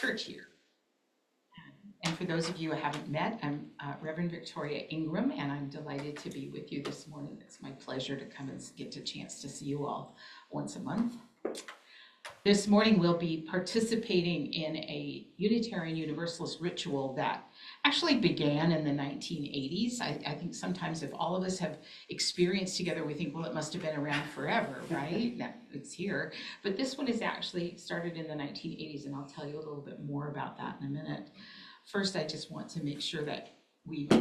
church here. And for those of you who haven't met, I'm Reverend Victoria Ingram, and I'm delighted to be with you this morning. It's my pleasure to come and get a chance to see you all once a month. This morning we'll be participating in a Unitarian Universalist ritual that actually began in the 1980s. I think sometimes if all of us have experienced together, we think, well, it must have been around forever, right? It's here. But this one is actually started in the 1980s, and I'll tell you a little bit more about that in a minute. First, I just want to make sure that we've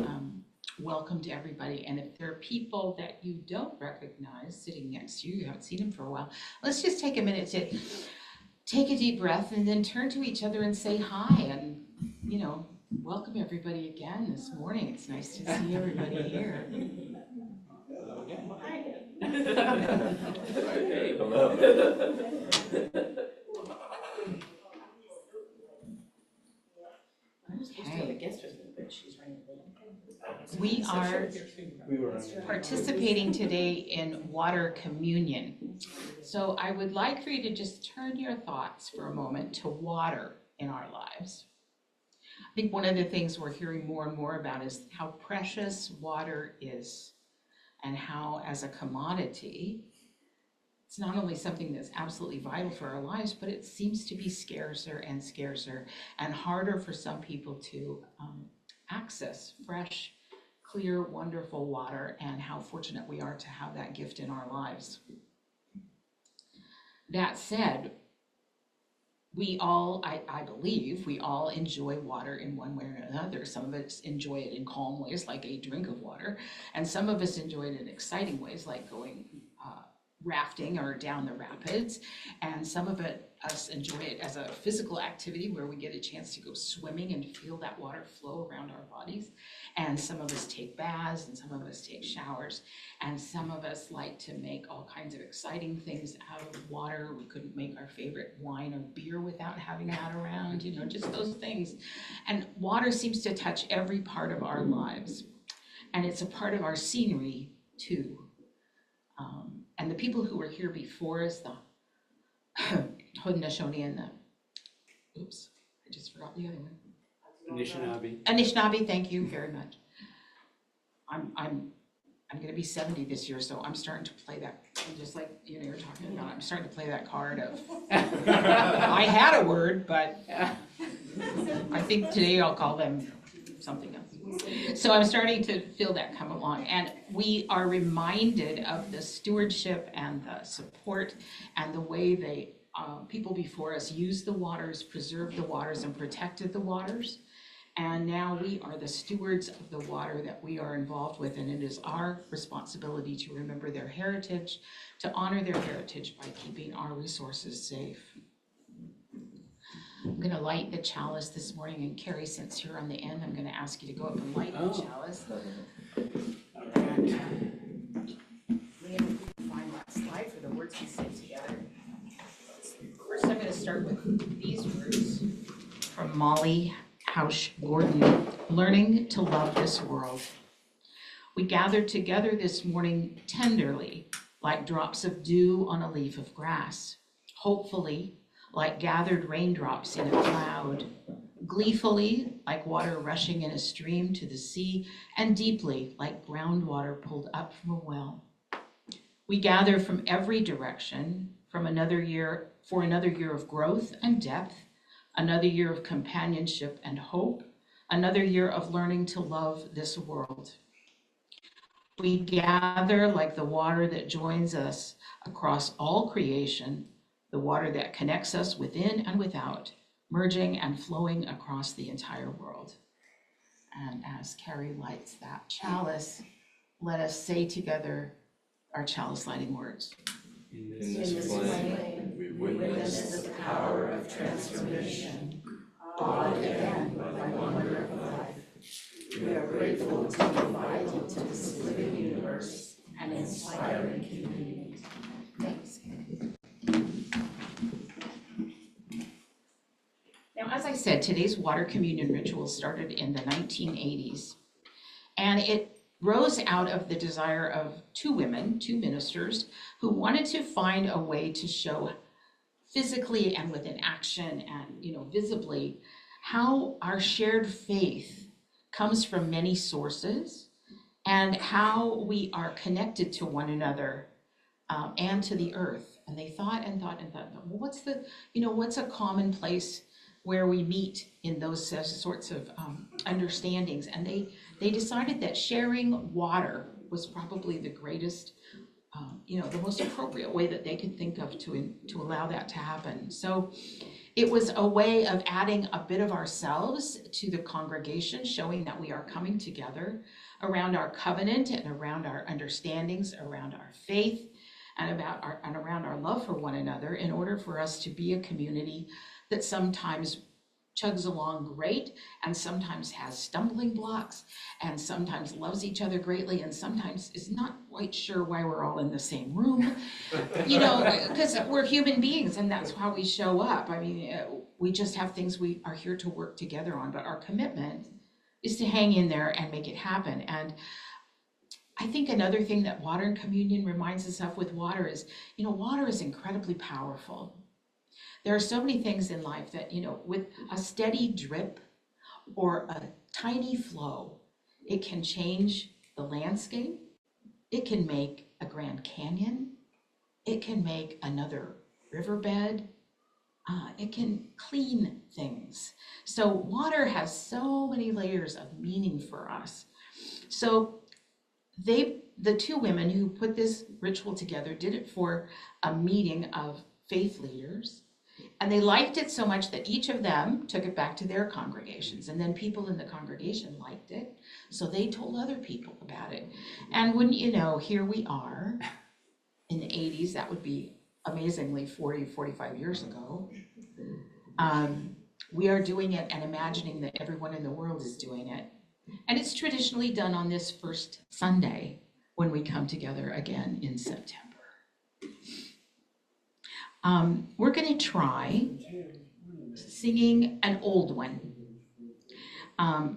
welcomed everybody. And if there are people that you don't recognize sitting next to you, you haven't seen them for a while, let's just take a minute to take a deep breath and then turn to each other and say hi and, welcome everybody again this morning. It's nice to see everybody here. Hello again. Hey, hello. We are participating today in water communion. So I would like for you to just turn your thoughts for a moment to water in our lives. I think one of the things we're hearing more and more about is how precious water is, and how as a commodity, it's not only something that's absolutely vital for our lives, but it seems to be scarcer and scarcer and harder for some people to access fresh, clear, wonderful water, and how fortunate we are to have that gift in our lives. That said, we all, I believe, we all enjoy water in one way or another. Some of us enjoy it in calm ways, like a drink of water, and some of us enjoy it in exciting ways, like going rafting or down the rapids, and some of us enjoy it as a physical activity where we get a chance to go swimming and feel that water flow around our bodies, and some of us take baths, and some of us take showers, and some of us like to make all kinds of exciting things out of water. We couldn't make our favorite wine or beer without having that around, just those things. And water seems to touch every part of our lives, and it's a part of our scenery too. And the people who were here before us, the Haudenosaunee and the, oops, I just forgot the other one. Anishinaabe, thank you very much. I'm going to be 70 this year, so I'm starting to play that, just like you're talking about, I'm starting to play that card of, I had a word, but I think today I'll call them something else. So I'm starting to feel that come along, and we are reminded of the stewardship and the support and the way people before us used the waters, preserved the waters, and protected the waters. And now we are the stewards of the water that we are involved with, and it is our responsibility to remember their heritage, to honor their heritage by keeping our resources safe. I'm going to light the chalice this morning, and Carrie, since you're on the end, I'm going to ask you to go up and light the chalice. And Liam, find that slide for the words we say together. First, I'm going to start with these words from Molly Hausch Gordon, learning to love this world. We gathered together this morning tenderly, like drops of dew on a leaf of grass, hopefully, like gathered raindrops in a cloud, gleefully, like water rushing in a stream to the sea, and deeply, like groundwater pulled up from a well. We gather from every direction for another year of growth and depth, another year of companionship and hope, another year of learning to love this world. We gather like the water that joins us across all creation, the water that connects us within and without, merging and flowing across the entire world. And as Carrie lights that chalice, let us say together our chalice lighting words. In this flame, we witness the power of transformation, awed again by the wonder of life. We are grateful to be invited to this living universe and inspiring community. Thanks. Now, as I said, today's water communion ritual started in the 1980s, and it rose out of the desire of two women, two ministers, who wanted to find a way to show physically and within action and, visibly, how our shared faith comes from many sources and how we are connected to one another and to the earth. And they thought, well, what's a common place where we meet in those sorts of understandings? And they decided that sharing water was probably the greatest, the most appropriate way that they could think of to allow that to happen. So it was a way of adding a bit of ourselves to the congregation, showing that we are coming together around our covenant and around our understandings, around our faith, and around our love for one another, in order for us to be a community that sometimes chugs along great and sometimes has stumbling blocks and sometimes loves each other greatly and sometimes is not quite sure why we're all in the same room, because we're human beings and that's how we show up. I mean, we just have things we are here to work together on, but our commitment is to hang in there and make it happen. And I think another thing that water and communion reminds us of with water is, water is incredibly powerful. There are so many things in life that, with a steady drip or a tiny flow, it can change the landscape. It can make a Grand Canyon. It can make another riverbed. It can clean things. So water has so many layers of meaning for us. So the two women who put this ritual together did it for a meeting of faith leaders. And they liked it so much that each of them took it back to their congregations. And then people in the congregation liked it. So they told other people about it. And wouldn't you know, here we are in the 80s. That would be amazingly 40, 45 years ago. We are doing it and imagining that everyone in the world is doing it. And it's traditionally done on this first Sunday when we come together again in September. We're going to try singing an old one. I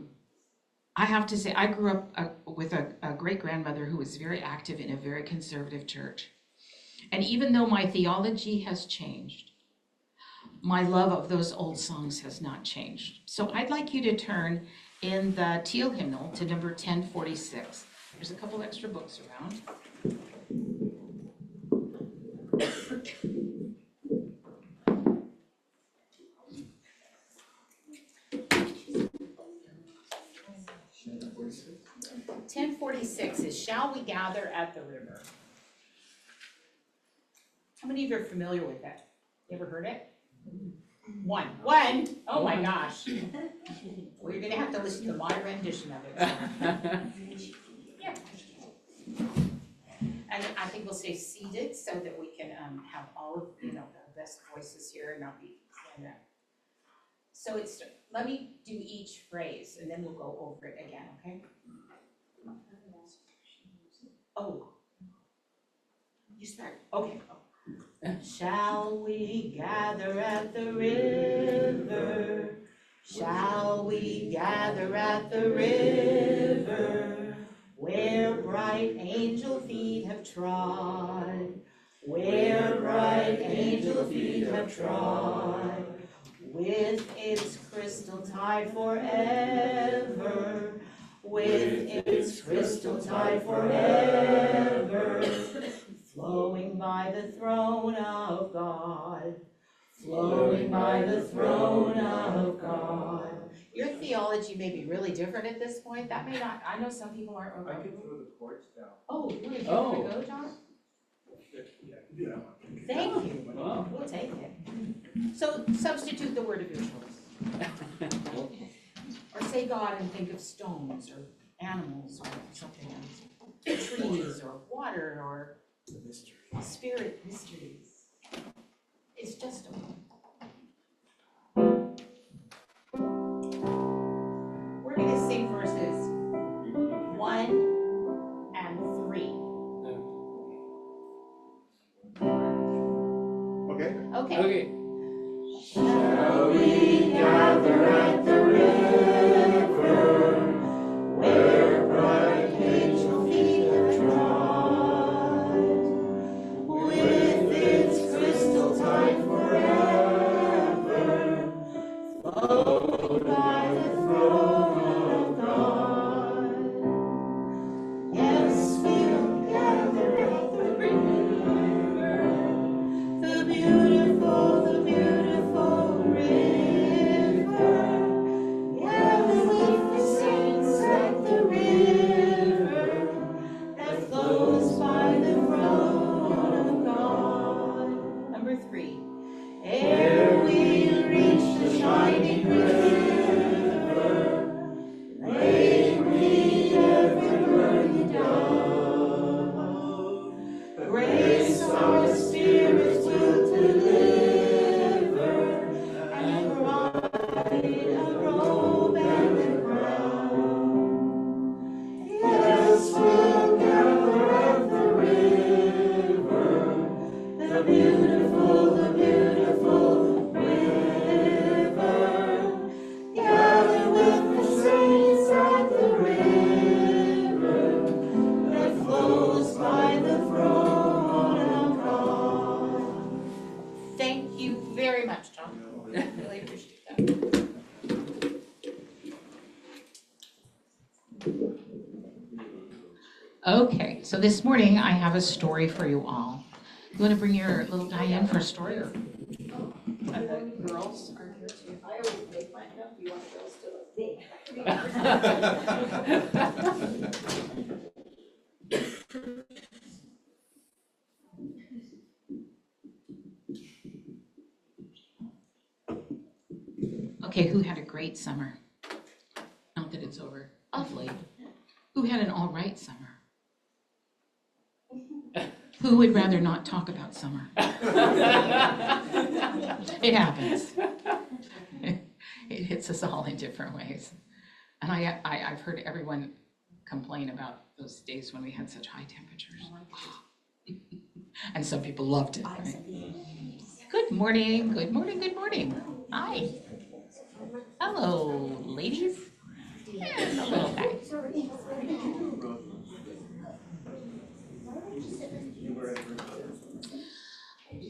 have to say, I grew up with a great-grandmother who was very active in a very conservative church. And even though my theology has changed, my love of those old songs has not changed. So I'd like you to turn in the Teal hymnal to number 1046. There's a couple extra books around. .1046 is Shall We Gather at the River. How many of you are familiar with that? You ever heard it? One. Oh my gosh. Well, you're going to have to listen to my rendition of it. Yeah. And I think we'll stay seated so that we can have all of the best voices here and not be stand up. So let me do each phrase and then we'll go over it again, okay? Oh. You start. Okay. Shall we gather at the river? Shall we gather at the river? Where bright angel feet have trod, where bright angel feet have trod, with its crystal tide forever, with its crystal tide forever, flowing by the throne of God, flowing by the throne of God. Your theology may be really different at this point. That may not, I know some people aren't. I can throw the chords down. Oh, you want to go, John? Yeah, I can do that one. Thank you. Wow. We'll take it. So substitute the word of your choice. Or say God and think of stones or animals or something else. Trees or water or spirit mysteries. It's just a moment. We're going to sing verses 1 and 3. Okay. Okay. Shall we gather at the river, where bright angel feet have trod, with its crystal tide forever, Okay, so this morning I have a story for you all. You want to bring your little guy in for a story? Or? And the girls are here too. I always make mine up, you want girls to look big. Okay, who had a great summer? Not that it's over of late. Who had an all right summer? Who would rather not talk about summer? It happens. It hits us all in different ways. And I've heard everyone complain about those days when we had such high temperatures. And some people loved it, right? Good morning, good morning, good morning. Hi. Hello, ladies. And the little guy.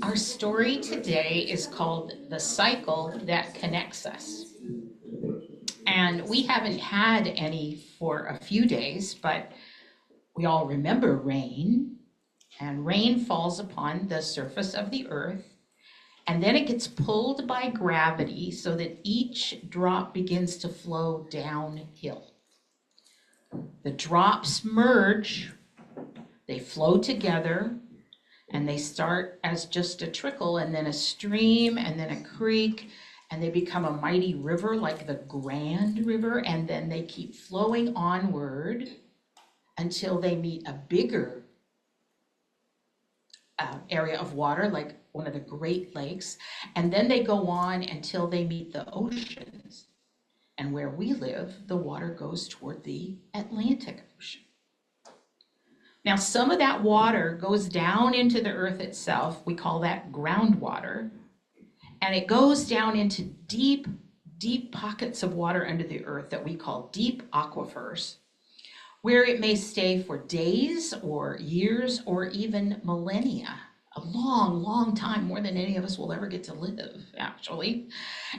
Our story today is called The Cycle That Connects Us. And we haven't had any for a few days, but we all remember rain. And rain falls upon the surface of the earth. And then it gets pulled by gravity so that each drop begins to flow downhill. The drops merge, they flow together, and they start as just a trickle, and then a stream, and then a creek, and they become a mighty river like the Grand River, and then they keep flowing onward until they meet a bigger area of water, like one of the Great Lakes, and then they go on until they meet the oceans. And where we live, the water goes toward the Atlantic Ocean. Now, some of that water goes down into the earth itself. We call that groundwater. And it goes down into deep, deep pockets of water under the earth that we call deep aquifers, where it may stay for days or years or even millennia, a long, long time, more than any of us will ever get to live, actually,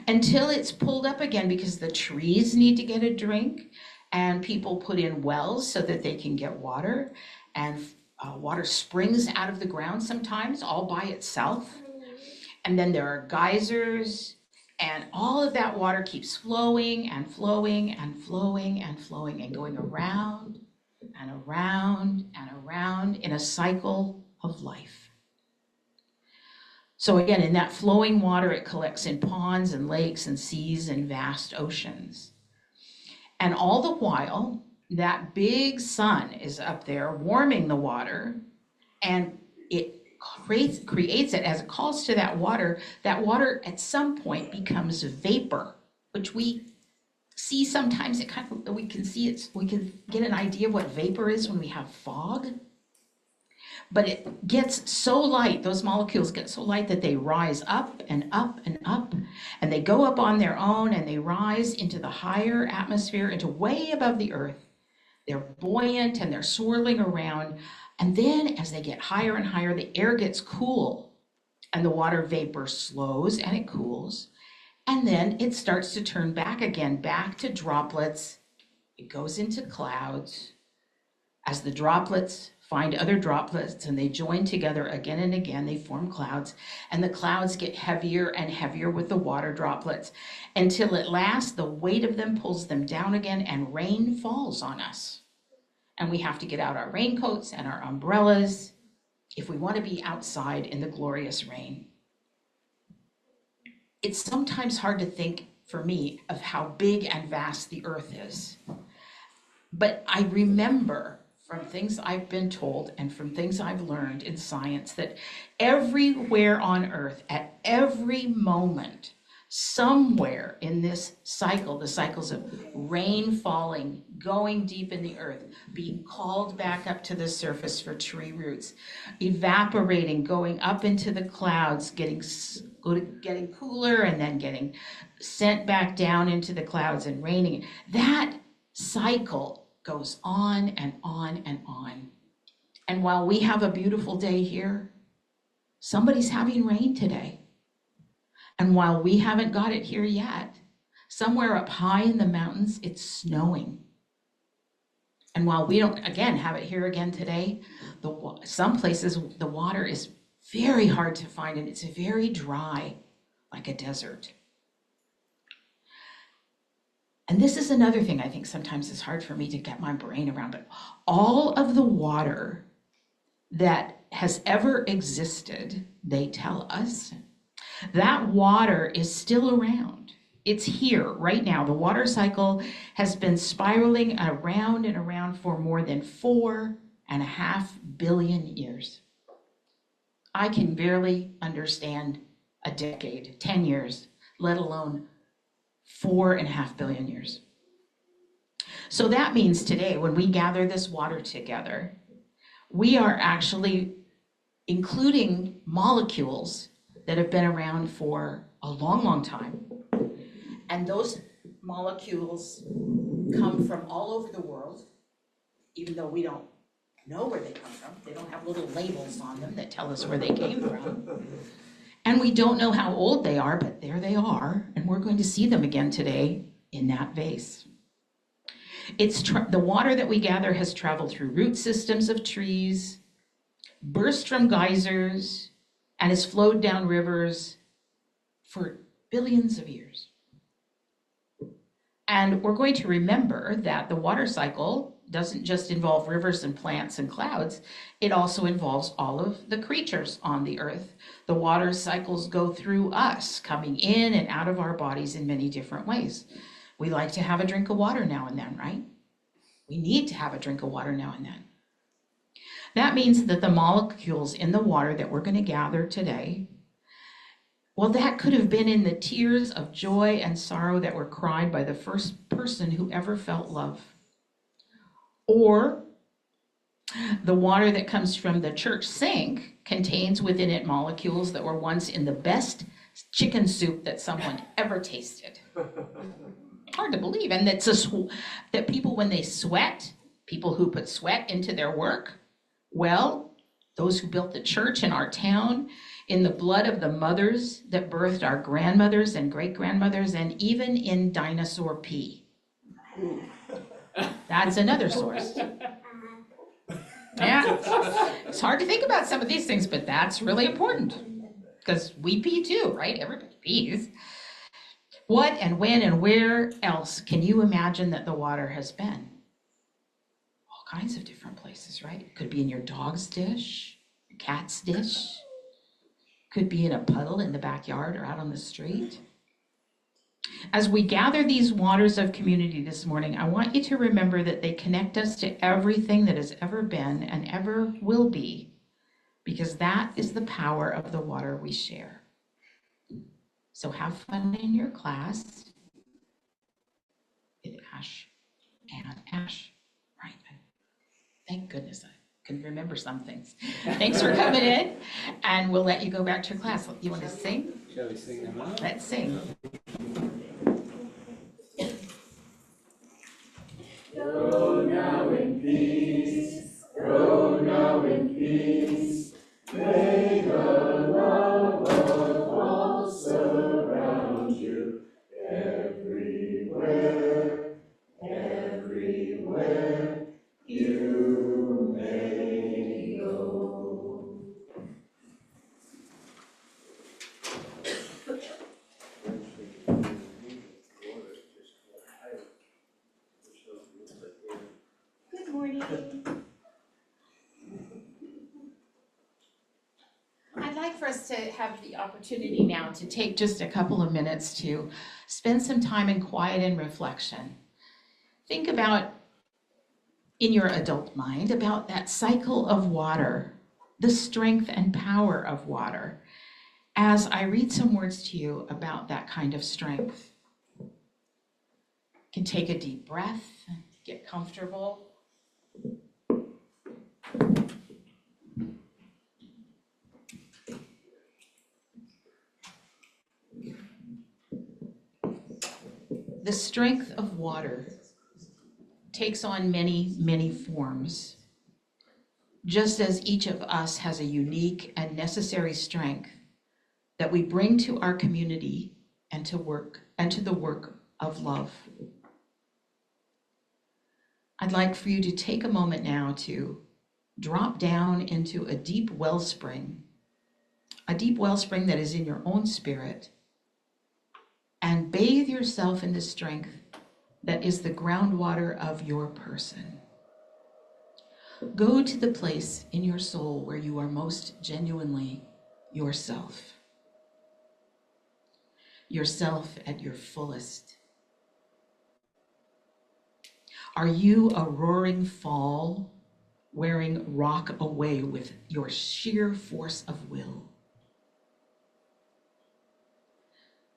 until it's pulled up again because the trees need to get a drink and people put in wells so that they can get water, and water springs out of the ground sometimes all by itself. And then there are geysers, and all of that water keeps flowing and flowing and flowing and flowing and going around and around and around in a cycle of life. So again, in that flowing water, it collects in ponds and lakes and seas and vast oceans. And all the while, that big sun is up there warming the water, and it creates it as it calls to that water at some point becomes vapor, which we see sometimes. We can get an idea of what vapor is when we have fog. But it gets so light, those molecules get so light that they rise up and up and up, and they go up on their own, and they rise into the higher atmosphere, into way above the earth. They're buoyant and they're swirling around. And then as they get higher and higher, the air gets cool, and the water vapor slows and it cools. And then it starts to turn back again, back to droplets. It goes into clouds. As the droplets find other droplets and they join together again and again, they form clouds, and the clouds get heavier and heavier with the water droplets until at last the weight of them pulls them down again and rain falls on us. And we have to get out our raincoats and our umbrellas if we want to be outside in the glorious rain. It's sometimes hard to think, for me, of how big and vast the earth is. But I remember from things I've been told and from things I've learned in science that everywhere on earth, at every moment, somewhere in this cycle, the cycles of rain falling, going deep in the earth, being called back up to the surface for tree roots, evaporating, going up into the clouds, getting cooler, and then getting sent back down into the clouds and raining. That cycle goes on and on and on. And while we have a beautiful day here, somebody's having rain today. And while we haven't got it here yet, somewhere up high in the mountains, it's snowing. And while we don't, again, have it here again today, some places the water is very hard to find and it's very dry, like a desert. And this is another thing I think sometimes is hard for me to get my brain around, but all of the water that has ever existed, they tell us, that water is still around. It's here right now. The water cycle has been spiraling around and around for more than 4.5 billion years. I can barely understand a decade, 10 years, let alone 4.5 billion years. So that means today, when we gather this water together, we are actually including molecules that have been around for a long, long time. And those molecules come from all over the world, even though we don't know where they come from. They don't have little labels on them that tell us where they came from. And we don't know how old they are, but there they are, and we're going to see them again today in that vase. The water that we gather has traveled through root systems of trees, burst from geysers, and has flowed down rivers for billions of years. And we're going to remember that the water cycle doesn't just involve rivers and plants and clouds, it also involves all of the creatures on the earth. The water cycles go through us, coming in and out of our bodies in many different ways. We like to have a drink of water now and then, right? We need to have a drink of water now and then. That means that the molecules in the water that we're going to gather today, well, that could have been in the tears of joy and sorrow that were cried by the first person who ever felt love. Or the water that comes from the church sink contains within it molecules that were once in the best chicken soup that someone ever tasted. Hard to believe. And that people, when they sweat, people who put sweat into their work, well, those who built the church in our town, in the blood of the mothers that birthed our grandmothers and great-grandmothers, and even in dinosaur pee. That's another source. Yeah, it's hard to think about some of these things, but that's really important because we pee too, right? Everybody pees. What and when and where else can you imagine that the water has been? All kinds of different places, right? It could be in your dog's dish, your cat's dish. Could be in a puddle in the backyard or out on the street. As we gather these waters of community this morning, I want you to remember that they connect us to everything that has ever been and ever will be, because that is the power of the water we share. So have fun in your class with Ash and Ash. Right. Thank goodness I can remember some things. Thanks for coming in, and we'll let you go back to your class. You want to sing? Shall we sing them out? Let's sing. Go now in peace, go now in peace. May the love of all surround you everywhere, everywhere you may go. Good morning. I'd like for us to have the opportunity now to take just a couple of minutes to spend some time in quiet and reflection. Think about, in your adult mind, about that cycle of water, the strength and power of water, as I read some words to you about that kind of strength. You can take a deep breath, get comfortable. The strength of water takes on many, many forms. Just as each of us has a unique and necessary strength that we bring to our community and to the work of love. I'd like for you to take a moment now to drop down into a deep wellspring that is in your own spirit, and bathe yourself in the strength that is the groundwater of your person. Go to the place in your soul where you are most genuinely yourself at your fullest. Are you a roaring fall, wearing rock away with your sheer force of will?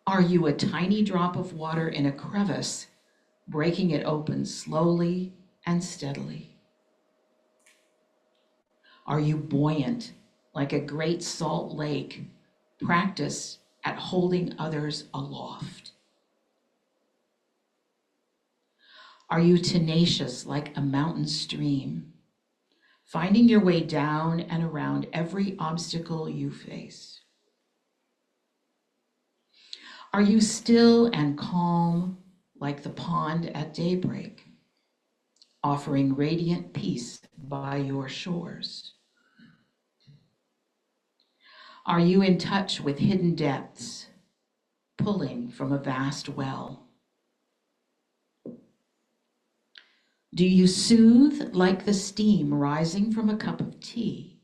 Are you a tiny drop of water in a crevice, breaking it open slowly and steadily? Are you buoyant like a great salt lake, practice at holding others aloft? Are you tenacious like a mountain stream, finding your way down and around every obstacle you face? Are you still and calm like the pond at daybreak, offering radiant peace by your shores? Are you in touch with hidden depths, pulling from a vast well? Do you soothe like the steam rising from a cup of tea?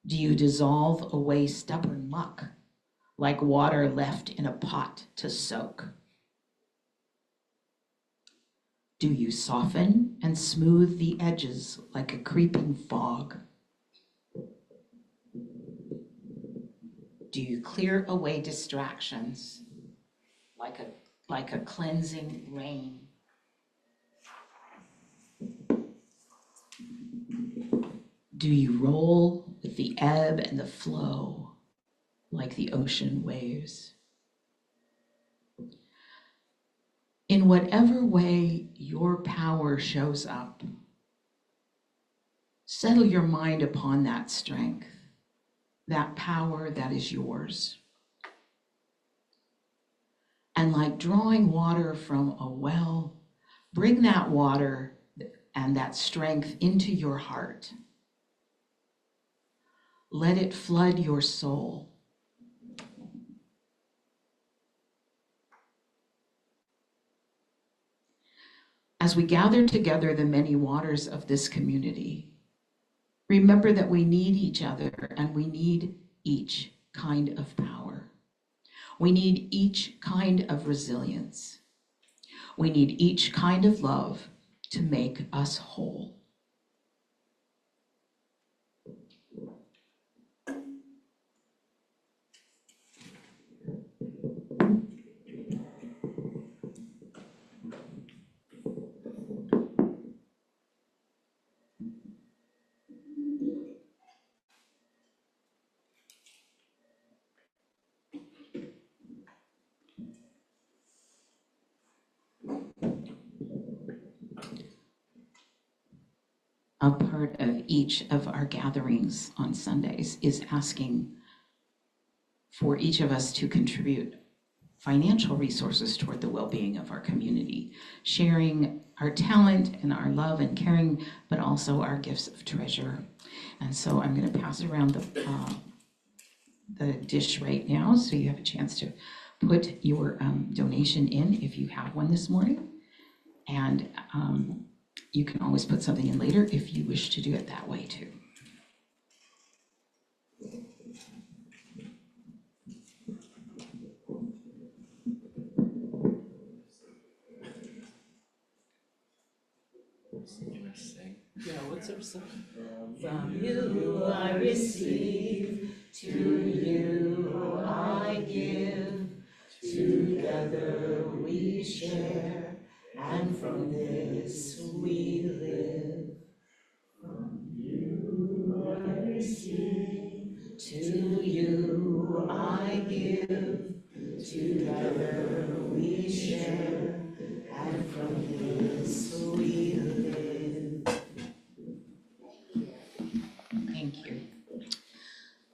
Do you dissolve away stubborn muck like water left in a pot to soak? Do you soften and smooth the edges like a creeping fog? Do you clear away distractions like a cleansing rain? Do you roll with the ebb and the flow like the ocean waves? In whatever way your power shows up, settle your mind upon that strength, that power that is yours. And like drawing water from a well, bring that water and that strength into your heart. Let it flood your soul. As we gather together the many waters of this community, remember that we need each other and we need each kind of power. We need each kind of resilience. We need each kind of love to make us whole. A part of each of our gatherings on Sundays is asking for each of us to contribute financial resources toward the well-being of our community, sharing our talent and our love and caring, but also our gifts of treasure. And so I'm going to pass around the dish right now so you have a chance to put your donation in if you have one this morning. And you can always put something in later if you wish to do it that way too. You want to sing? Yeah, what's our song? From you I receive, to you I give. Together we share, and from this we live. From you I receive, to you I give. Together we share, and from this we live. Thank you.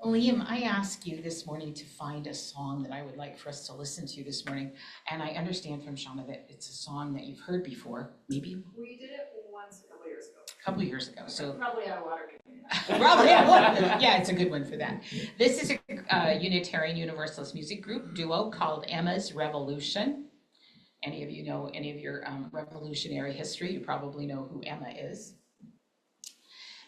Liam, I asked you this morning to find a song that I would like for us to listen to this morning. And I understand from Shauna that it's a song that you've heard before, maybe We did it once a couple years ago. a couple years ago. So Probably out of water. probably, yeah, it's a good one for that. This is a Unitarian Universalist music group duo called Emma's Revolution. Any of you know any of your revolutionary history, you probably know who Emma is.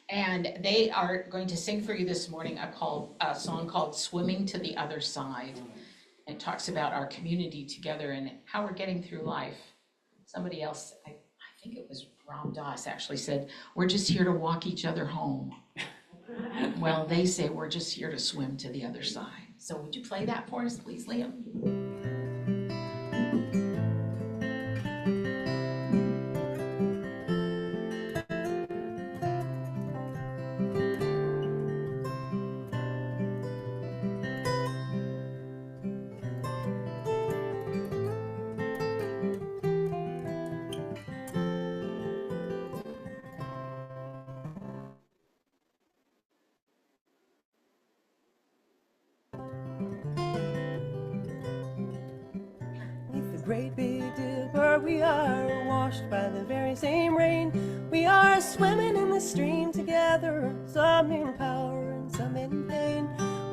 And they are going to sing for you this morning a song called Swimming to the Other Side. It talks about our community together and how we're getting through life. Somebody else, I think it was Ram Dass, actually said, we're just here to walk each other home. Well, they say we're just here to swim to the other side. So would you play that for us, please, Liam? Great Big Dipper, we are washed by the very same rain. We are swimming in the stream together, some in power and some in pain.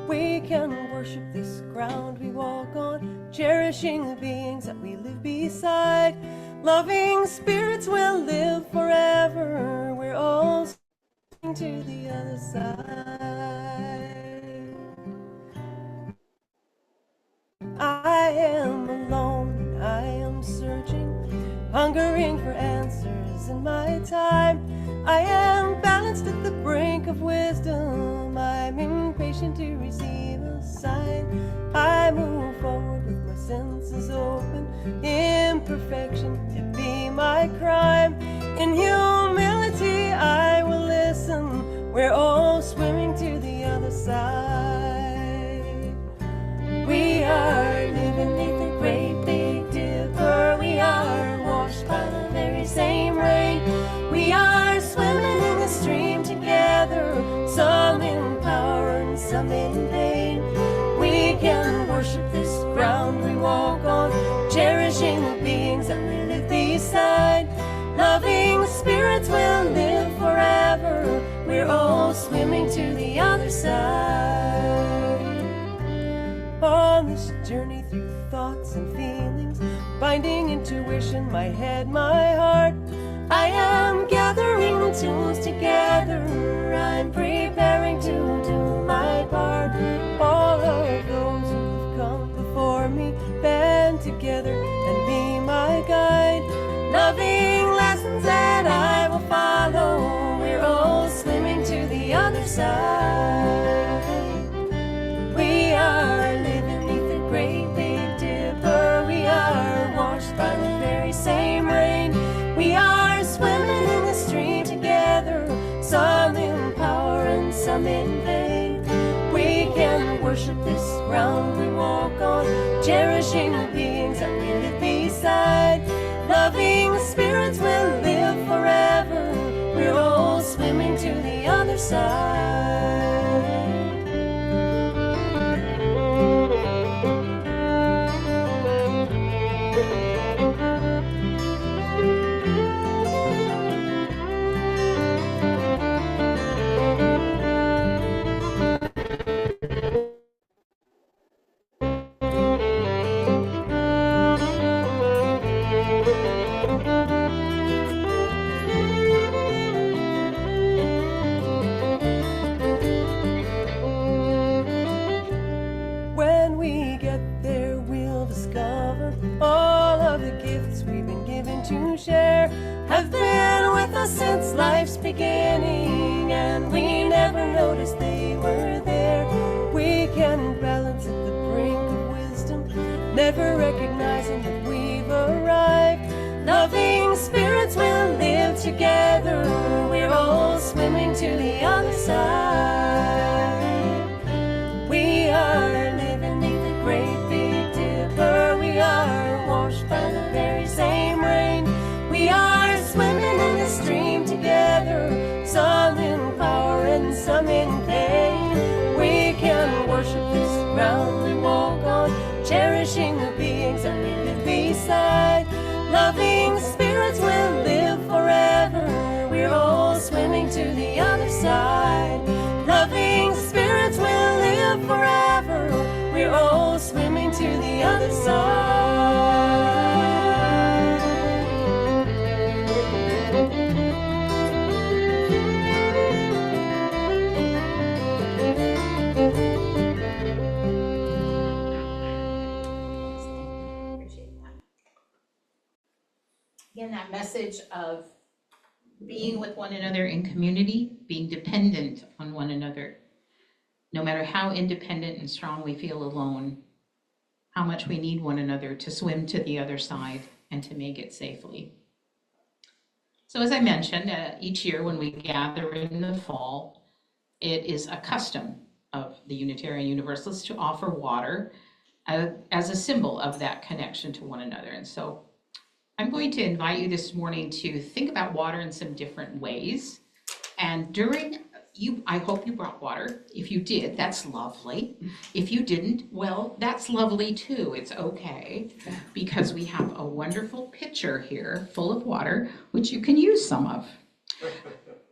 We can worship this ground we walk on, cherishing the beings that we live beside. Loving spirits will live forever, we're all swimming to the other side. I am alone, I am searching, hungering for answers in my time. I am balanced at the brink of wisdom, I'm impatient to receive a sign. I move forward with my senses open, imperfection to be my crime. In humility I will listen, we're all swimming to the other side. We are living beneath the great big dipper. We are washed by the very same rain. We are swimming in the stream together, some in power and some in pain. We can worship this ground we walk on, cherishing the beings that we live beside. Loving spirits will live forever, we're all swimming to the other side. On this journey through thoughts and feelings, binding intuition, my head, my heart, I am gathering the tools together, I'm preparing to do my part. All of those who've come before me band together and be my guide. Loving lessons that I will follow, we're all swimming to the other side. We are living beneath the great big dipper. We are washed by the very same rain. We are swimming in the stream together, some in power and some in pain. We can worship this ground we walk on, cherishing the beings that we live beside. Loving spirits will live forever, we're all swimming to the other side. When we get there, we'll discover all of the gifts we've been given to share have been with us since life's beginning, and we never noticed they were there. We can balance at the brink of wisdom, never recognizing that we've arrived. Loving spirits will live together, we're all swimming to the other side. We are living beneath the great big dipper. We are washed by the very same rain. We are swimming in the stream together, some in power and some in pain. We can side. Loving spirits will live forever. We're all swimming to the other side. Appreciate that. Again, that message of being with one another in community, being dependent on one another. No matter how independent and strong we feel alone, how much we need one another to swim to the other side and to make it safely. So as I mentioned, each year when we gather in the fall, it is a custom of the Unitarian Universalists to offer water as a symbol of that connection to one another. And so I'm going to invite you this morning to think about water in some different ways. And I hope you brought water. If you did, that's lovely. If you didn't, well, that's lovely too. It's okay, because we have a wonderful pitcher here full of water, which you can use some of.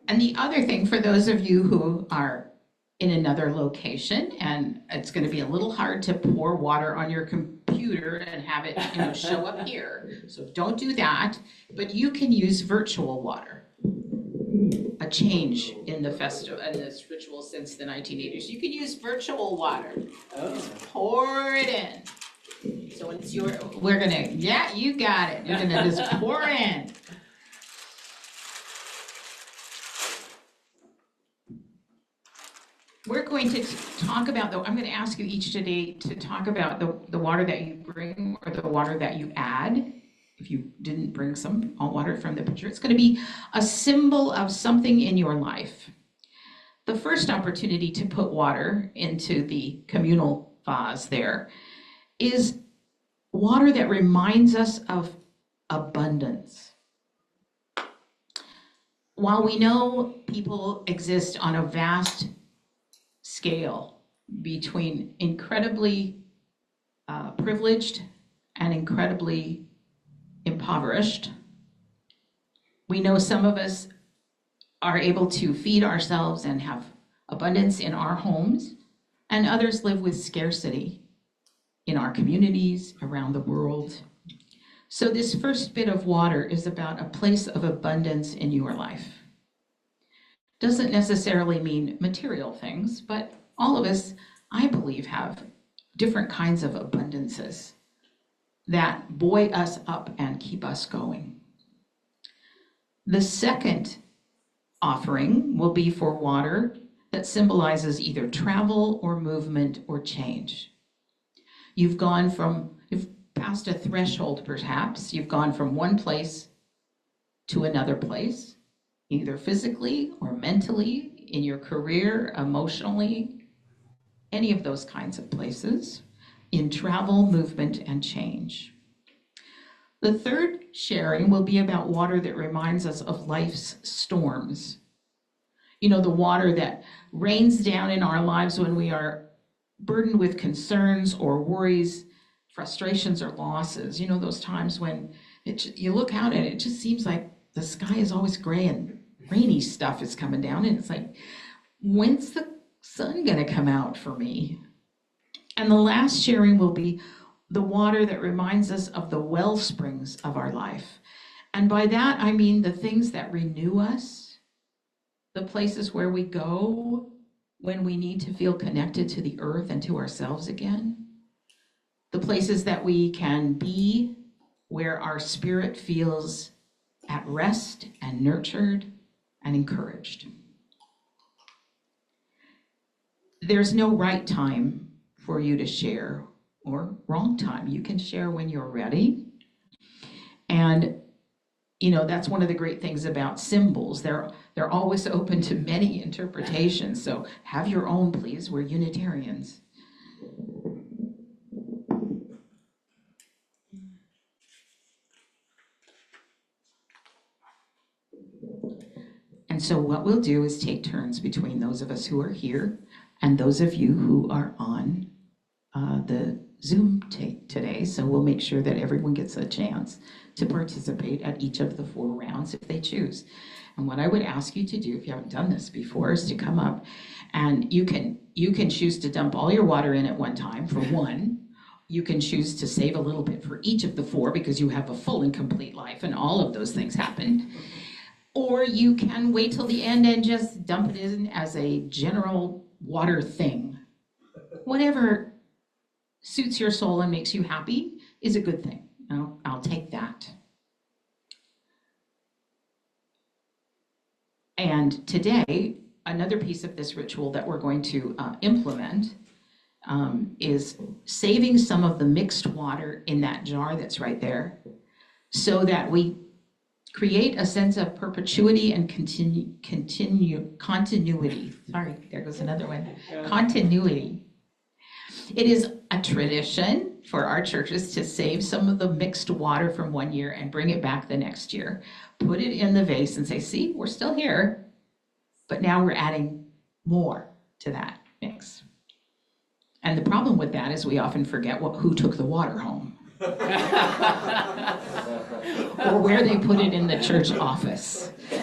And the other thing, for those of you who are in another location, and it's going to be a little hard to pour water on your computer and have it, show up here. So don't do that, but you can use virtual water. A change in the festival and this ritual since the 1980s. You can use virtual water. Just pour it in. So when it's we're gonna, yeah, you got it. You're gonna just pour in. We're going to talk about, I'm going to ask you each today to talk about the water that you bring or the water that you add. If you didn't bring some water from the pitcher, it's going to be a symbol of something in your life. The first opportunity to put water into the communal vase there is water that reminds us of abundance. While we know people exist on a vast scale between incredibly privileged and incredibly impoverished, we know some of us are able to feed ourselves and have abundance in our homes, and others live with scarcity in our communities around the world. So this first bit of water is about a place of abundance in your life. Doesn't necessarily mean material things, but all of us, I believe, have different kinds of abundances that buoy us up and keep us going. The second offering will be for water that symbolizes either travel or movement or change. You've passed a threshold perhaps. You've gone from one place to another place, either physically or mentally, in your career, emotionally, any of those kinds of places, in travel, movement, and change. The third sharing will be about water that reminds us of life's storms. The water that rains down in our lives when we are burdened with concerns or worries, frustrations or losses. Those times when you look out and it just seems like the sky is always gray and rainy stuff is coming down, and it's like, when's the sun gonna come out for me? And the last sharing will be the water that reminds us of the well springs of our life. And by that, I mean the things that renew us, the places where we go when we need to feel connected to the earth and to ourselves again, the places that we can be where our spirit feels at rest and nurtured and encouraged. There's no right time for you to share or wrong time. You can share when you're ready. And that's one of the great things about symbols. They're always open to many interpretations. So have your own, please. We're Unitarians. And so what we'll do is take turns between those of us who are here and those of you who are on the Zoom today, so we'll make sure that everyone gets a chance to participate at each of the 4 rounds if they choose. And what I would ask you to do, if you haven't done this before, is to come up and you can choose to dump all your water in at one time for one. You can choose to save a little bit for each of the 4 because you have a full and complete life and all of those things happened. Or you can wait till the end and just dump it in as a general water thing. Whatever suits your soul and makes you happy is a good thing. I'll take that. And today, another piece of this ritual that we're going to implement is saving some of the mixed water in that jar that's right there so that we create a sense of perpetuity and continuity. Sorry, there goes another one. Continuity. It is a tradition for our churches to save some of the mixed water from one year and bring it back the next year. Put it in the vase and say, see, we're still here, but now we're adding more to that mix. And the problem with that is we often forget who took the water home. Or where they put it in the church office. You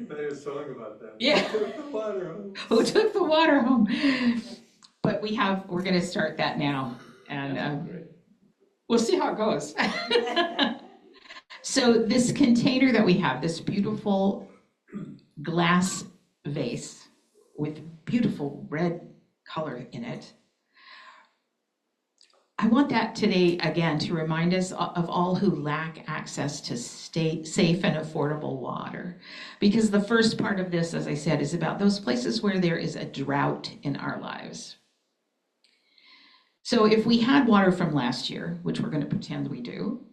made a song about that. Yeah. Who took the water home? Who took the water home? But we're going to start that now, and we'll see how it goes. So this container that we have, this beautiful glass vase with beautiful red color in it, I want that today, again, to remind us of all who lack access to safe and affordable water. Because the first part of this, as I said, is about those places where there is a drought in our lives. So if we had water from last year, which we're going to pretend we do,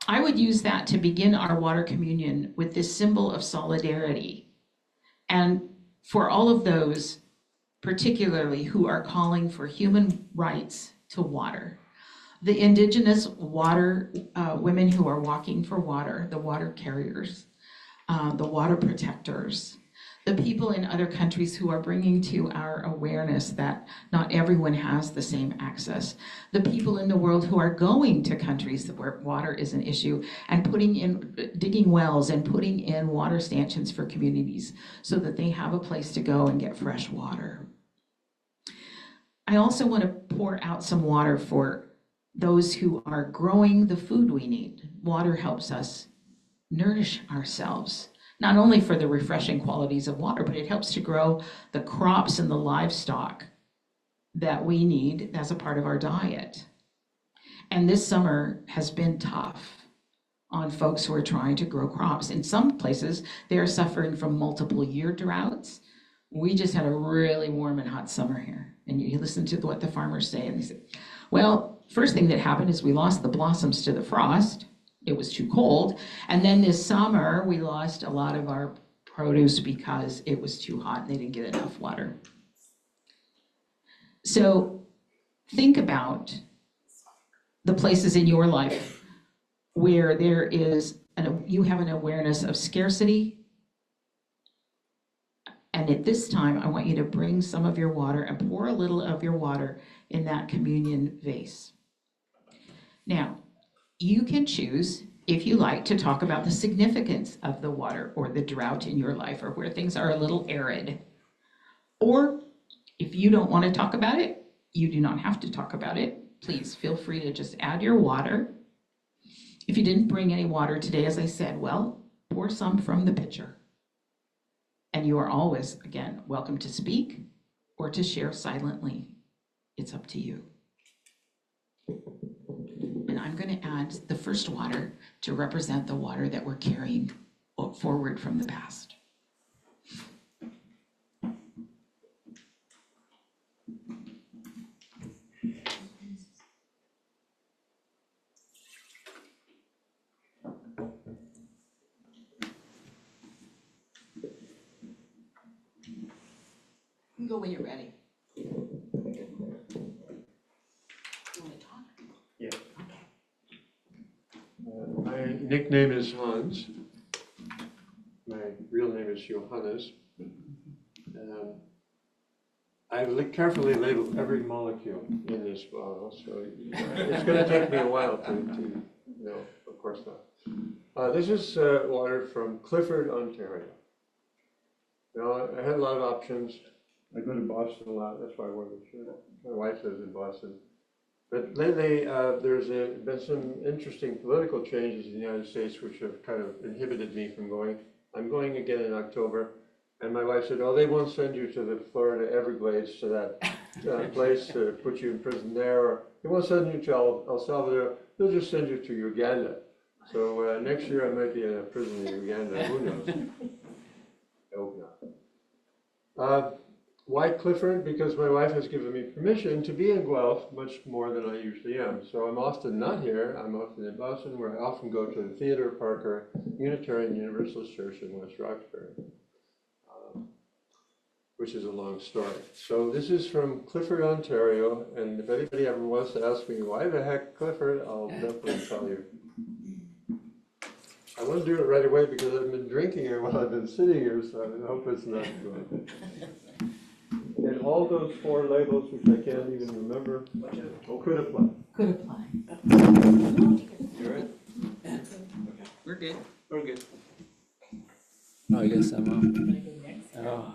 I would use that to begin our water communion with this symbol of solidarity. And for all of those, particularly who are calling for human rights to water, the indigenous water women who are walking for water, the water carriers, the water protectors, the people in other countries who are bringing to our awareness that not everyone has the same access, the people in the world who are going to countries where water is an issue and digging wells and putting in water stanchions for communities so that they have a place to go and get fresh water. I also want to pour out some water for those who are growing the food we need. Water helps us nourish ourselves, not only for the refreshing qualities of water, but it helps to grow the crops and the livestock that we need as a part of our diet. And this summer has been tough on folks who are trying to grow crops. In some places, they are suffering from multiple year droughts. We just had a really warm and hot summer here. And you listen to what the farmers say, and they say, well, first thing that happened is we lost the blossoms to the frost. It was too cold. And then this summer, we lost a lot of our produce because it was too hot and they didn't get enough water. So think about the places in your life where there is, you have an awareness of scarcity. And at this time, I want you to bring some of your water and pour a little of your water in that communion vase. Now, you can choose, if you like, to talk about the significance of the water or the drought in your life or where things are a little arid. Or if you don't want to talk about it, you do not have to talk about it. Please feel free to just add your water. If you didn't bring any water today, as I said, well, pour some from the pitcher. And you are always, again, welcome to speak or to share silently. It's up to you. And I'm going to add the first water to represent the water that we're carrying forward from the past. You can go when you're ready. You want to talk? Yeah. Okay. My nickname is Hans. My real name is Johannes. carefully labeled every molecule in this bottle, so it's going to take me a while to no, of course not. This is water from Clifford, Ontario. Now, I had a lot of options. I go to Boston a lot, that's why I wore the shirt. My wife lives in Boston. But lately, there's been some interesting political changes in the United States which have kind of inhibited me from going. I'm going again in October. And my wife said, oh, they won't send you to the Florida Everglades, to that place to put you in prison there, or they won't send you to El Salvador, they'll just send you to Uganda. So next year I might be in a prison in Uganda, who knows? I hope not. Why Clifford? Because my wife has given me permission to be in Guelph much more than I usually am. So I'm often not here, I'm often in Boston, where I often go to the Theodore Parker Unitarian Universalist Church in West Roxbury. Which is a long story. So this is from Clifford, Ontario, and if anybody ever wants to ask me why the heck Clifford, I'll definitely tell you. I want to do it right away because I've been drinking it while I've been sitting here, so I hope it's not good. And all those 4 labels, which I can't even remember, could apply. Could apply. You're it? We're good. We're good. Oh, I guess I'm on. Wanna go next? Oh.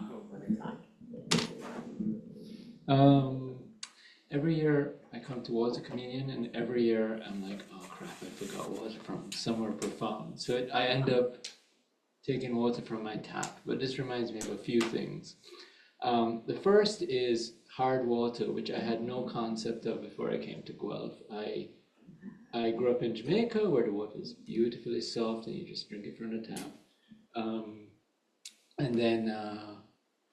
Every year I come to water communion, and every year I'm like, oh crap, I forgot water from somewhere profound. So I end up taking water from my tap. But this reminds me of a few things. The first is hard water, which I had no concept of before I came to Guelph. I grew up in Jamaica, where the water is beautifully soft and you just drink it from the tap. And then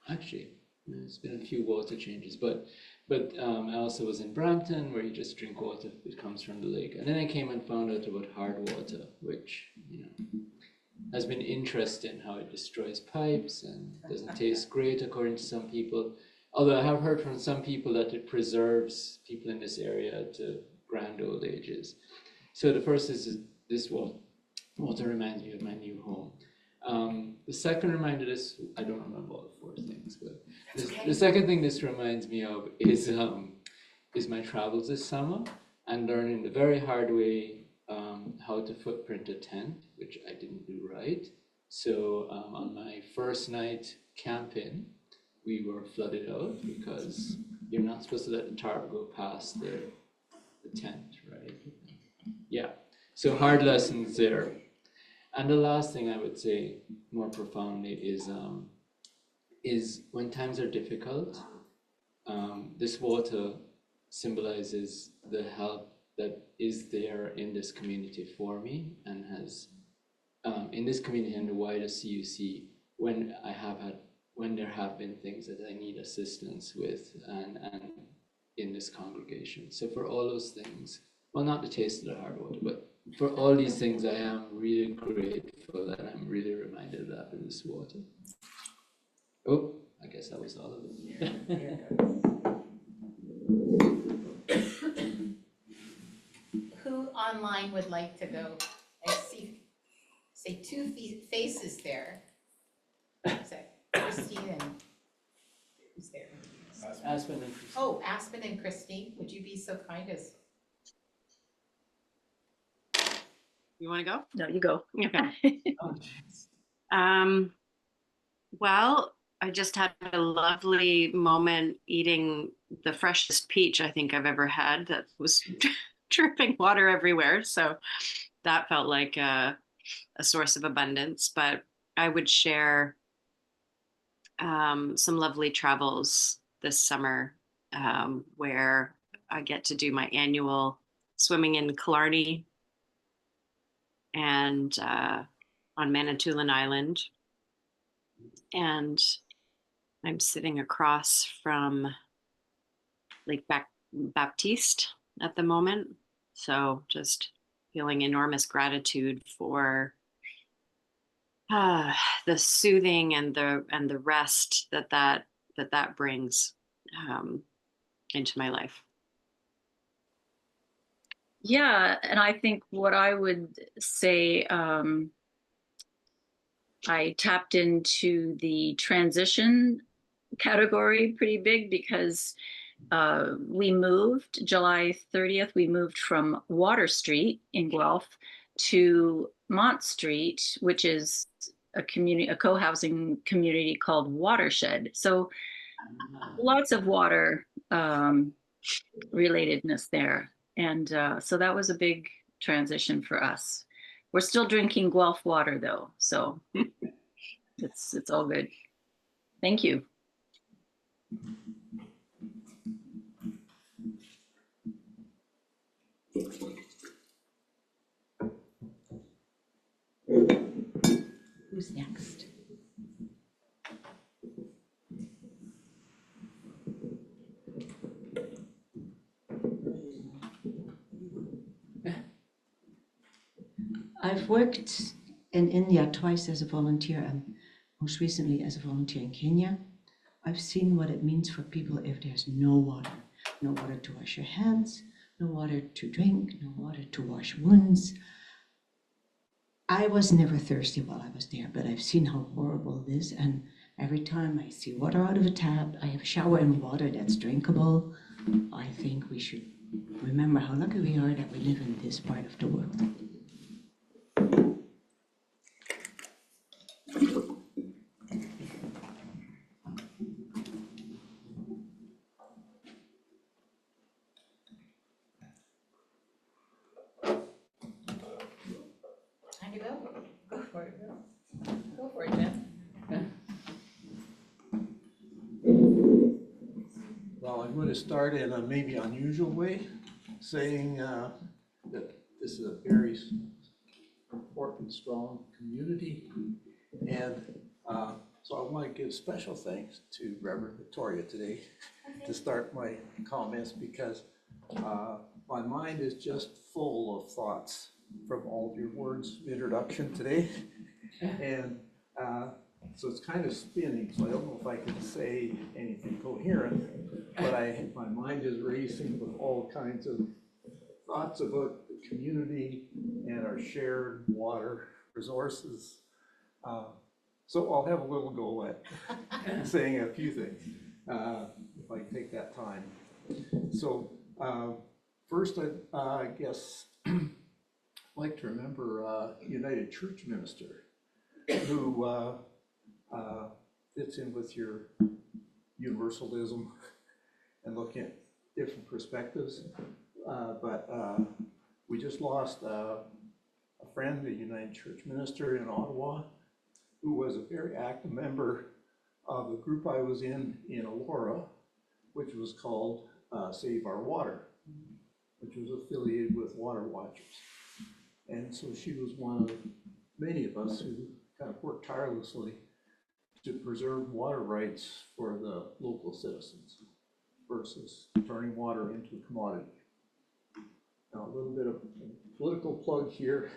actually, there's been a few water changes, but I also was in Brampton, where you just drink water that comes from the lake. And then I came and found out about hard water, which, has been interesting, how it destroys pipes and doesn't taste great according to some people. Although I have heard from some people that it preserves people in this area to grand old ages. So the first is this water reminds me of my new home. The second reminder, this, I don't remember all 4 things, but the second thing this reminds me of is my travels this summer and learning the very hard way how to footprint a tent, which I didn't do right. So on my first night camping, we were flooded out because you're not supposed to let the tarp go past the tent, right? Yeah, so hard lessons there. And the last thing I would say more profoundly is when times are difficult, this water symbolizes the help that is there in this community for me, and has in this community and the wider CUC when there have been things that I need assistance with, and in this congregation. So for all those things, well, not the taste of the hard water, but for all these things, I am really grateful, and I'm really reminded of that in this water. Oh, I guess that was all of it. Who online would like to go? I say 2 faces there. Is that Christine and who's there? Aspen and Christine. Oh, Aspen and Christine, would you be so kind as? You want to go? No, you go. Okay. Oh, jeez. Well, I just had a lovely moment eating the freshest peach I think I've ever had that was dripping water everywhere. So that felt like a source of abundance. But I would share some lovely travels this summer where I get to do my annual swimming in Killarney and on Manitoulin Island. And I'm sitting across from Lake Baptiste at the moment. So just feeling enormous gratitude for the soothing and the rest that brings into my life. Yeah, and I think what I would say, I tapped into the transition category pretty big because we moved July 30th, we moved from Water Street in Guelph to Mont Street, which is a community, a co-housing community called Watershed. So lots of water relatedness there. And so that was a big transition for us. We're still drinking Guelph water though, so it's all good. Thank you. Who's next? I've worked in India twice as a volunteer and most recently as a volunteer in Kenya. I've seen what it means for people if there's no water to wash your hands, no water to drink, no water to wash wounds. I was never thirsty while I was there, but I've seen how horrible it is. And every time I see water out of a tap, I have a shower in water that's drinkable. I think we should remember how lucky we are that we live in this part of the world. Time to go? Go for it, Bill. Go for it, Jen. Well, I'm going to start in a maybe unusual way, saying that this is a very important, strong community. And so I want to give special thanks to Reverend Victoria today to start my comments, because my mind is just full of thoughts from all of your words of introduction today. And so it's kind of spinning, so I don't know if I can say anything coherent, but my mind is racing with all kinds of thoughts about the community and our shared water resources. So I'll have a little go at saying a few things, if I take that time. So first, I guess I'd like to remember a United Church minister who fits in with your universalism and looking at different perspectives. But we just lost a friend, a United Church minister in Ottawa, who was a very active member of the group I was in Aurora, which was called Save Our Water, which was affiliated with Water Watchers. And so she was one of many of us who kind of worked tirelessly to preserve water rights for the local citizens versus turning water into a commodity. Now, a little bit of a political plug here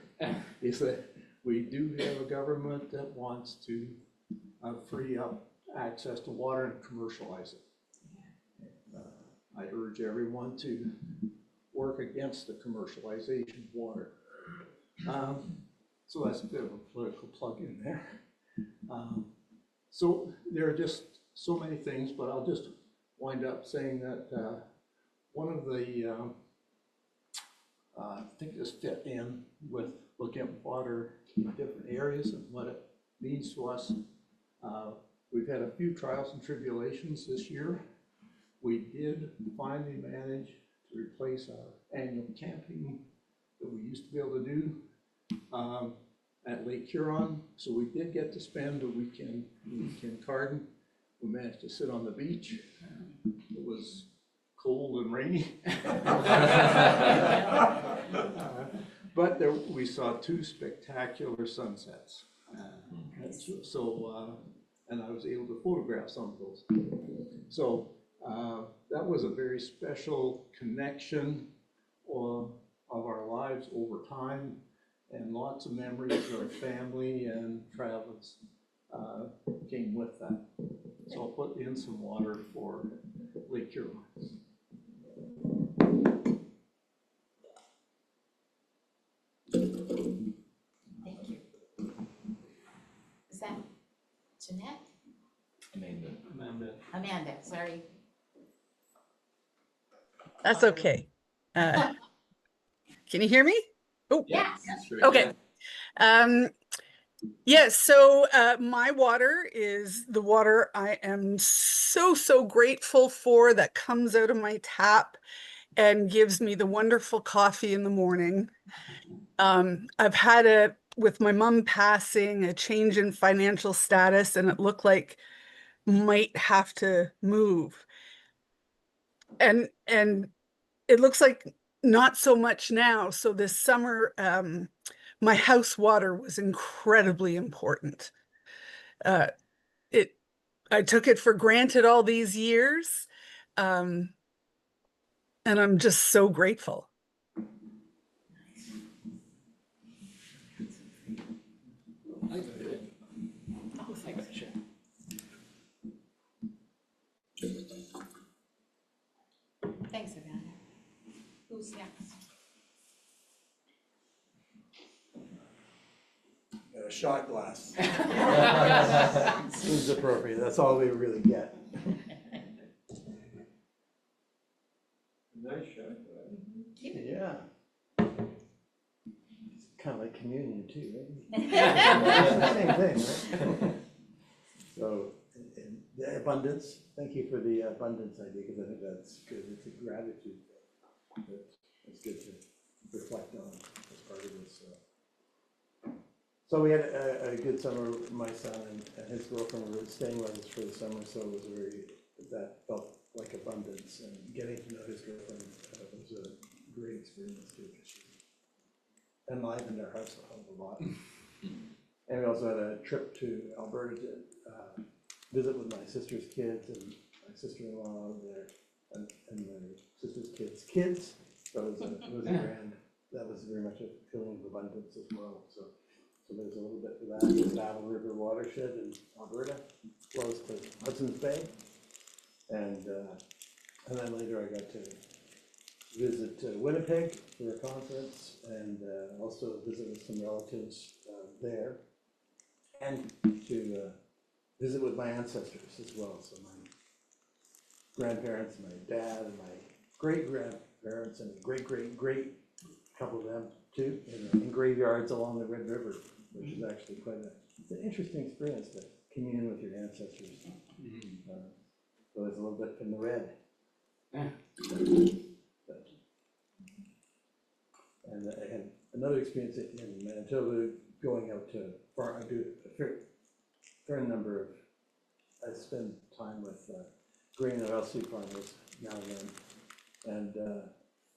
is that we do have a government that wants to free up access to water and commercialize it. I urge everyone to work against the commercialization of water. So that's a bit of a political plug in there. So there are just so many things, but I'll just wind up saying that one of the, I think this fit in with looking at water in different areas and what it means to us. We've had a few trials and tribulations this year. We did finally manage to replace our annual camping that we used to be able to do at Lake Huron. So we did get to spend a weekend in Carden. We managed to sit on the beach. It was cold and rainy. But we saw two spectacular sunsets. And I was able to photograph some of those. So that was a very special connection of our lives over time, and lots of memories of family and travels came with that. So I'll put in some water for Lake Huron. Thank you. Is that Jeanette? Amanda, sorry. That's okay. Can you hear me? Oh, Yes. okay. Yes, so my water is the water I am so grateful for that comes out of my tap and gives me the wonderful coffee in the morning. I've had with my mom passing, a change in financial status, and it looked like might have to move. And it looks like not so much now. So this summer, my house water was incredibly important. Uh, I took it for granted all these years, and I'm just so grateful. Thanks, Amanda. Who's next? A shot glass. Seems appropriate. That's all we really get. Nice shot. Yeah. It's kind of like communion too, right? It's the same thing, right? So, and the abundance, thank you for the abundance idea, because I think that's good. It's a gratitude thing. It's good to reflect on as part of this. So we had a good summer. My son and his girlfriend were staying with us for the summer, so it was that felt like abundance, and getting to know his girlfriend was a great experience too, because she enlivened our house a lot. And we also had a trip to Alberta to visit with my sister's kids and my sister-in-law there, and my sister's kids. So it was a grand. That was very much a feeling of abundance as well. So there's a little bit of that. The Battle River watershed in Alberta, close to Hudson's Bay, and then later I got to visit Winnipeg for a conference, and also visit with some relatives there, and to visit with my ancestors as well. So my grandparents, my dad, and my great-grandparents, and great couple of them too, in graveyards along the Red River, which is actually it's an interesting experience to commune with your ancestors. So there's a little bit in the red. And I had another experience in Manitoba, going out to farm. I do a fair number of, I spend time with grain and oilseed farmers now and then. And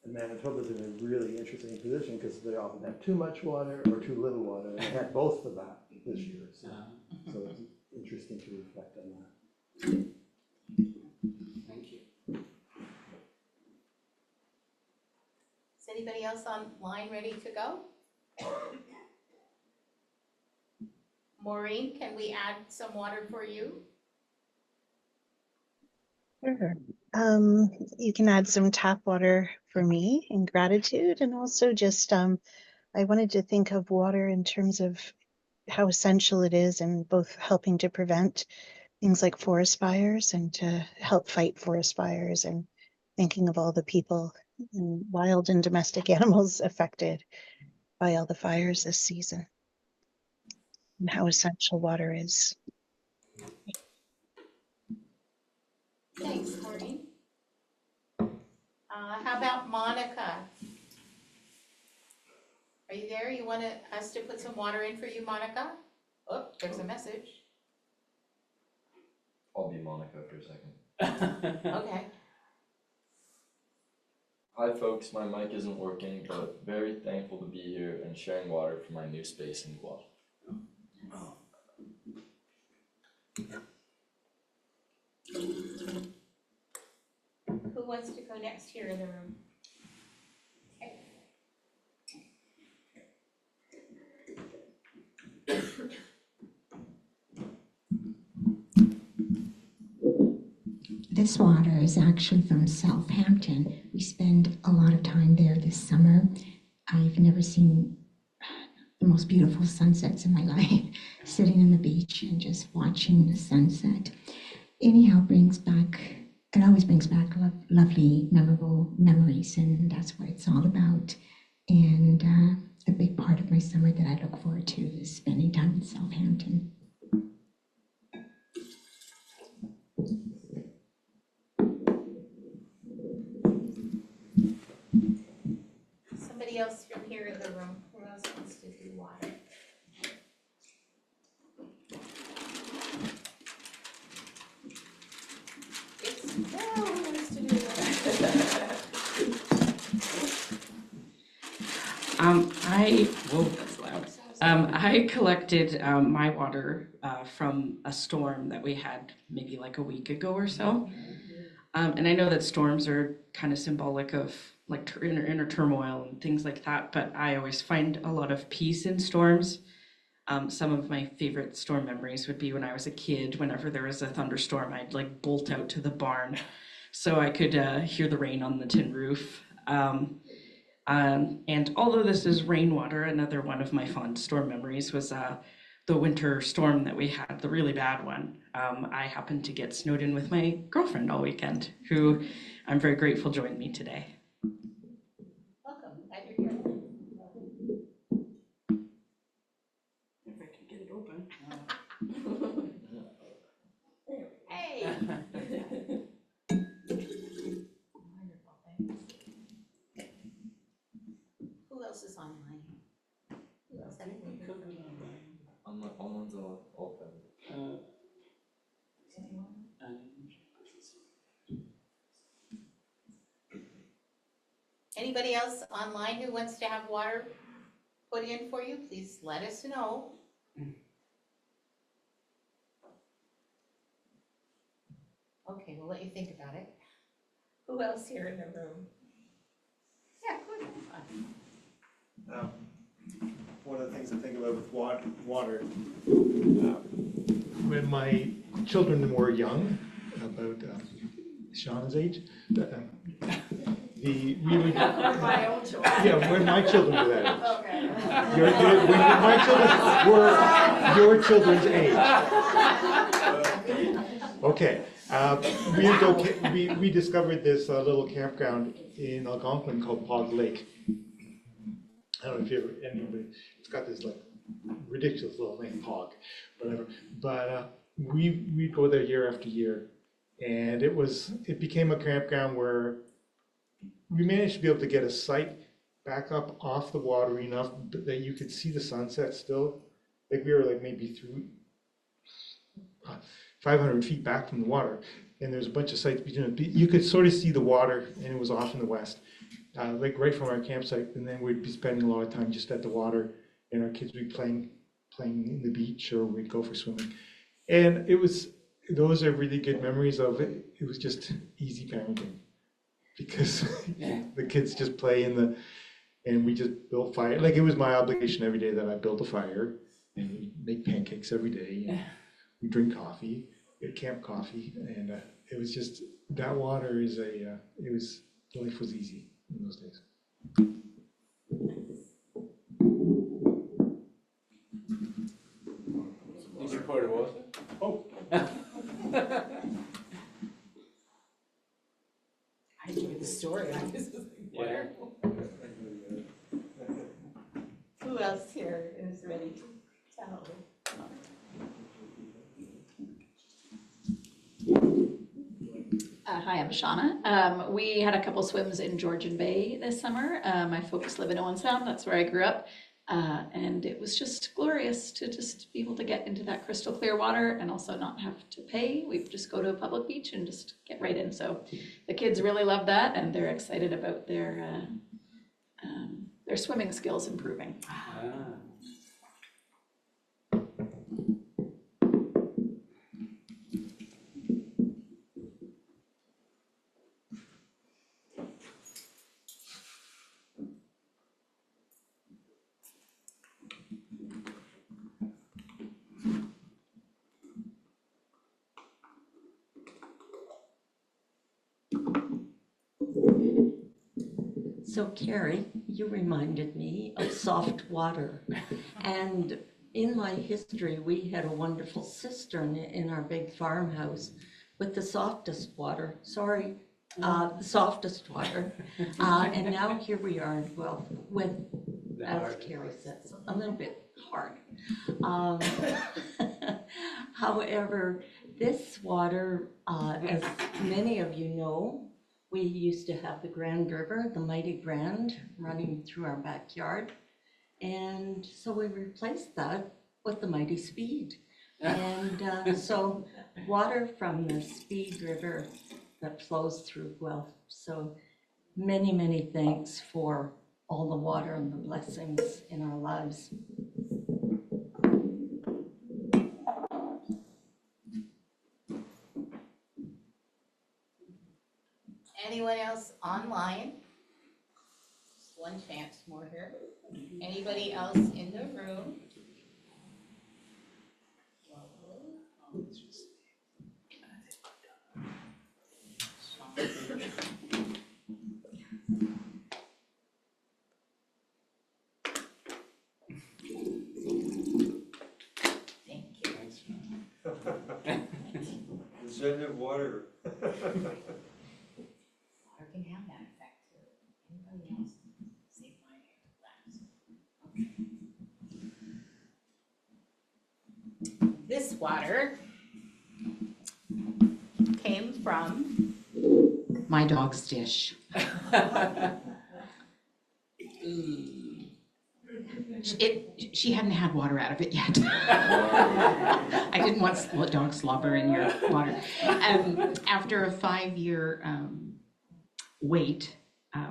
Manitoba's in a really interesting position because they often have too much water or too little water. And I had both of that this year. So it's interesting to reflect on that. Thank you. Is anybody else online ready to go? Maureen, can we add some water for you? Sure. You can add some tap water for me in gratitude, and also just I wanted to think of water in terms of how essential it is in both helping to prevent things like forest fires and to help fight forest fires, and thinking of all the people and wild and domestic animals affected by all the fires this season and how essential water is. Thanks, Maureen. How about Monica? Are you there? You want us to put some water in for you, Monica? Oh, there's a message. I'll be Monica for a second. Okay. Hi folks, my mic isn't working, but very thankful to be here and sharing water from my new space in Guelph. Who wants to go next here in the room? This water is actually from Southampton. We spend a lot of time there this summer. I've never seen the most beautiful sunsets in my life, sitting on the beach and just watching the sunset. anyhow, it always brings back lovely, memorable memories, and that's what it's all about. And a big part of my summer that I look forward to is spending time in Southampton. Somebody else from here in the room, who else wants to do water? It's Mel who wants to do water. That's loud. I collected my water from a storm that we had maybe like a week ago or so. And I know that storms are kind of symbolic of like inner turmoil and things like that, but I always find a lot of peace in storms. Some of my favorite storm memories would be when I was a kid. Whenever there was a thunderstorm, I'd like bolt out to the barn so I could hear the rain on the tin roof. And although this is rainwater, another one of my fond storm memories was the winter storm that we had, the really bad one. I happened to get snowed in with my girlfriend all weekend, who I'm very grateful joined me today. Welcome, glad you're here. If I can get it open. Hey! Who else is online? Who else have you heard? All ones are open. Anybody else online who wants to have water put in for you, please let us know. Okay, we'll let you think about it. Who else here in the room? Yeah, go ahead. One of the things I think about with water, when my children were young, about Shauna's age, we would. My own children. Yeah, when my children were that age. Okay. When my children were your children's age. Okay. We discovered this little campground in Algonquin called Pog Lake. I don't know if anybody, it's got this like ridiculous little name, Pog, whatever. But we'd go there year after year, and it became a campground where we managed to be able to get a site back up off the water enough that you could see the sunset still. Like we were like maybe through 500 feet back from the water, and there's a bunch of sites between it. You could sort of see the water, and it was off in the west, like right from our campsite. And then we'd be spending a lot of time just at the water, and our kids would be playing in the beach, or we'd go for swimming. And those are really good memories of it. It was just easy parenting, because the kids just play and we just built fire. Like it was my obligation every day that I built a fire, and we make pancakes every day. And we drink coffee, camp coffee, and it was just, that water is life was easy in those days. You recorded water? Oh. I knew the story. I was like, where? Who else here is ready to tell? Hi, I'm Shauna. We had a couple swims in Georgian Bay this summer. My folks live in Owen Sound, that's where I grew up. And it was just glorious to just be able to get into that crystal clear water and also not have to pay. We just go to a public beach and just get right in. So the kids really love that, and they're excited about their swimming skills improving. So Carrie, you reminded me of soft water. And in my history, we had a wonderful cistern in our big farmhouse with the softest water, the softest water. And now here we are in Guelph with, as Carrie says, a little bit hard. However, this water, as many of you know, we used to have the Grand River, the mighty Grand, running through our backyard. And so we replaced that with the mighty Speed. And so water from the Speed River that flows through Guelph. So many, many thanks for all the water and the blessings in our lives. Anyone else online? Just one chance more here. Anybody else in the room? Thank you. The Zen of water. Water can have that effect too. Anybody else? Save my hair last. Okay. This water came from my dog's dish. She hadn't had water out of it yet. I didn't want dog slobber in your water. After a 5-year wait,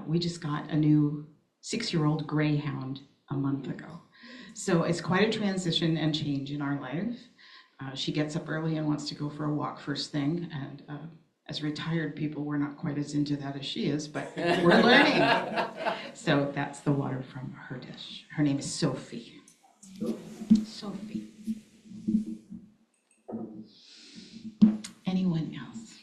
we just got a new 6-year-old greyhound a month ago. So it's quite a transition and change in our life. She gets up early and wants to go for a walk first thing, and as retired people, we're not quite as into that as she is, but we're learning. So that's the water from her dish. Her name is Sophie. Sophie. Anyone else?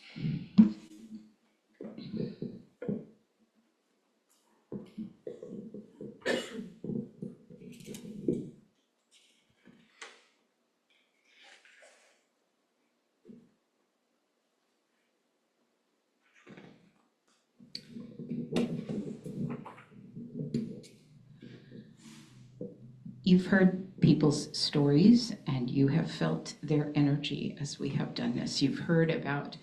You've heard people's stories and you have felt their energy as we have done this. You've heard about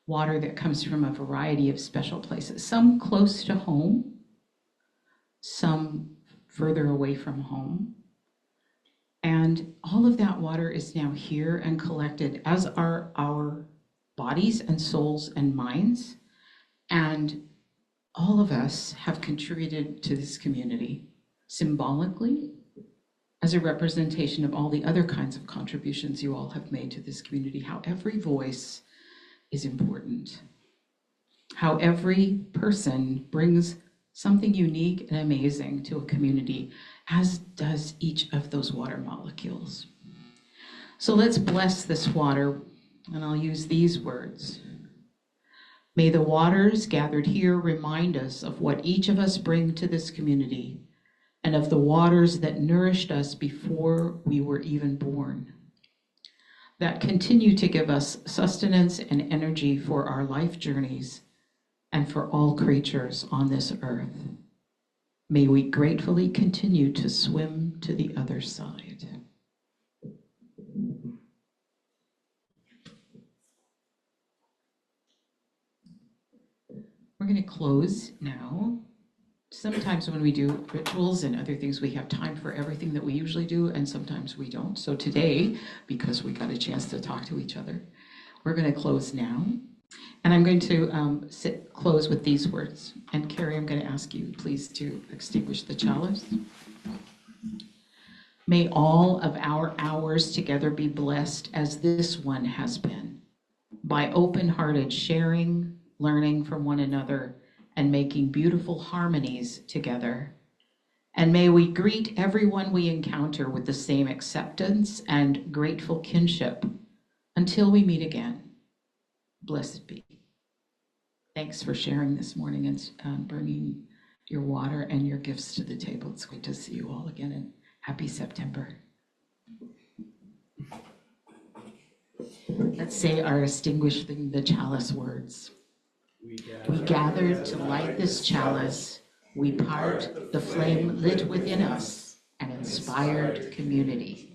water that comes from a variety of special places, some close to home, some further away from home. And all of that water is now here and collected, as are our bodies and souls and minds. And all of us have contributed to this community symbolically, as a representation of all the other kinds of contributions you all have made to this community, how every voice is important, how every person brings something unique and amazing to a community, as does each of those water molecules. So let's bless this water, and I'll use these words. May the waters gathered here remind us of what each of us bring to this community, and of the waters that nourished us before we were even born, that continue to give us sustenance and energy for our life journeys and for all creatures on this earth. May we gratefully continue to swim to the other side. We're going to close now. Sometimes when we do rituals and other things, we have time for everything that we usually do, and sometimes we don't. So today, because we got a chance to talk to each other, we're going to close now. And I'm going to close with these words. And Carrie, I'm going to ask you, please, to extinguish the chalice. May all of our hours together be blessed as this one has been, by open-hearted sharing, learning from one another, and making beautiful harmonies together. And may we greet everyone we encounter with the same acceptance and grateful kinship until we meet again. Blessed be. Thanks for sharing this morning and bringing your water and your gifts to the table. It's great to see you all again, and happy September. Let's say our extinguishing the chalice words. We gather to light this chalice. We part the flame lit within us, an inspired community.